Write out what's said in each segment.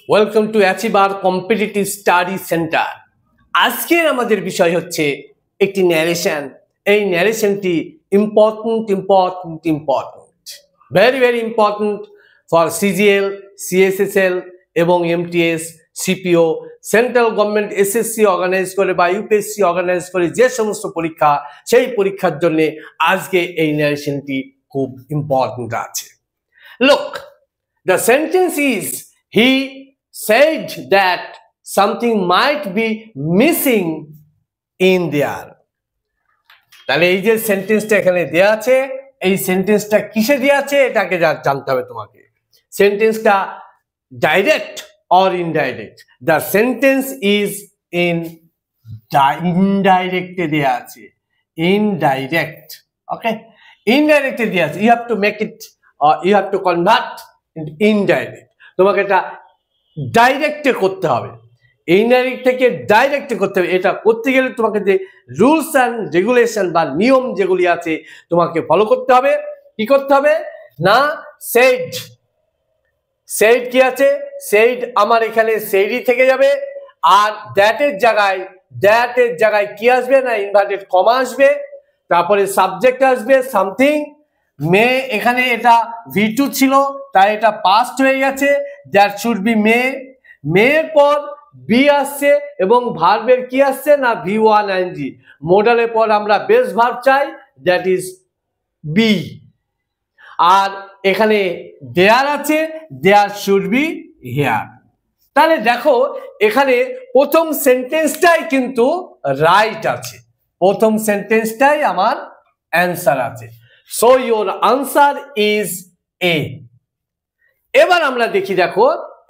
Welcome to achiever competitive study centre. আজকের আমাদের বিষয় হচ্ছে একটি ন্যারেশন। এই ন্যারেশনটি important, very important for CGL, CSSL এবং MTS, CPO, central government SSC organise করে বা ইউপিএসসি অর্গানাইজ করে যে সমস্ত পরীক্ষা, সেই পরীক্ষার জন্য আজকে এই ন্যারেশনটি খুব ইম্পর্টেন্ট আছে। Look, the sentence is he said that something might be missing in there. তাহলে এই যে সেন্টেন্সটা এখানে দেয়া আছে, এই সেন্টেন্সটা কিসে দেয়া আছে এটাকে জানতে হবে তোমাকে। সেন্টেন্সটা direct or indirect? The sentence is ইনডাইরেক্টে দেয়া আছে, ইনডাইরেক্ট। ওকে, ইনডাইরেক্টে দেয়া আছে। You have to make it, you have to convert indirect. তোমাকে এটা ডাইরেক্টে করতে হবে, ইনডাইরেক্ট থেকে ডাইরেক্টে করতে হবে। এটা করতে গেলে তোমাকে যে রুলস অ্যান্ড রেগুলেশন বা নিয়ম যেগুলি আছে তোমাকে ফলো করতে হবে। কি করতে হবে না, সেড, সেড কি আছে, সেড আমার এখানে সেডই থেকে যাবে। আর দ্যাটের জায়গায় কি আসবে না, ইনভার্টেড কমা আসবে। তারপরে সাবজেক্ট আসবে সামথিং। মে, এখানে এটা V2 ছিল তাই এটা পাস্ট হয়ে গেছে, দ্যাট শুড বি মে। মেয়ের পর বি আসছে এবং ভার্বের কি আসছে না V1 ing। মোডালের পর আমরা বেস ভার্ব চাই, দ্যাট ইজ বি। আর এখানে দেয়ার আছে, দেয়ার শুড বি হিয়ার। তাহলে দেখো এখানে প্রথম সেন্টেন্সটাই কিন্তু রাইট আছে, প্রথম সেন্টেন্সটাই আমার অ্যান্সার আছে। So your answer is A. এবার আমরা দেখি, দেখো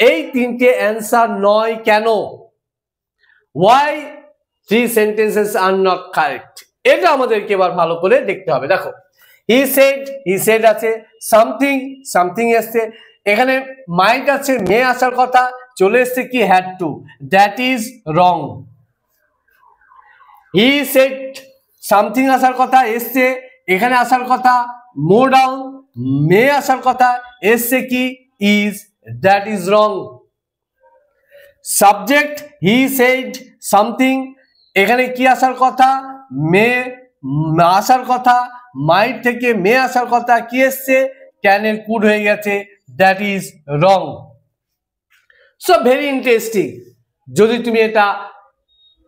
এই তিনটে অ্যান্সার নয় কেন? Why three sentences are not correct? এটা আমাদেরকে এবার ভালো করে দেখতে হবে। দেখো he said আছে, something আসছে, এখানে might আছে, may আসার কথা, চলে এসছে কি had to, that is wrong। he said something আসার কথা এসছে, এখানে আসার কথা মো ডাউন, মে আসার কথা এসছে কি is, that is wrong. Subject he said something, এখানে কি আসার কথা মে আসার কথা, মাইট থেকে মে আসার কথা, কি এসছে ক্যানের কুড হয়ে গেছে, that is wrong. So very interesting. যদি তুমি এটা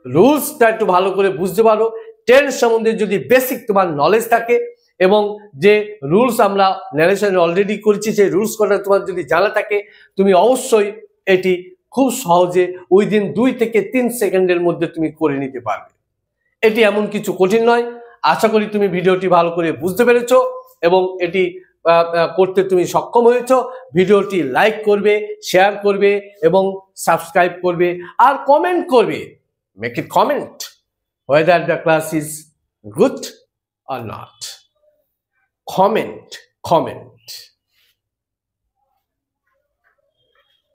রুলসটা একটু ভালো করে বুঝতে পারো, টেন্স সম্বন্ধে যদি বেসিক তোমার নলেজ থাকে এবং যে রুলস আমরা ন্যারেশনে অলরেডি করেছি সেই রুলস কটা তোমার যদি জানা থাকে, তুমি অবশ্যই এটি খুব সহজে উইদিন 2 থেকে 3 সেকেন্ডের মধ্যে তুমি করে নিতে পারবে। এটি এমন কিছু কঠিন নয়। আশা করি তুমি ভিডিওটি ভালো করে বুঝতে পেরেছো এবং এটি করতে তুমি সক্ষম হয়েছো। ভিডিওটি লাইক করবে, শেয়ার করবে এবং সাবস্ক্রাইব করবে আর কমেন্ট করবে। Make it comment whether the class is good or not. Comment.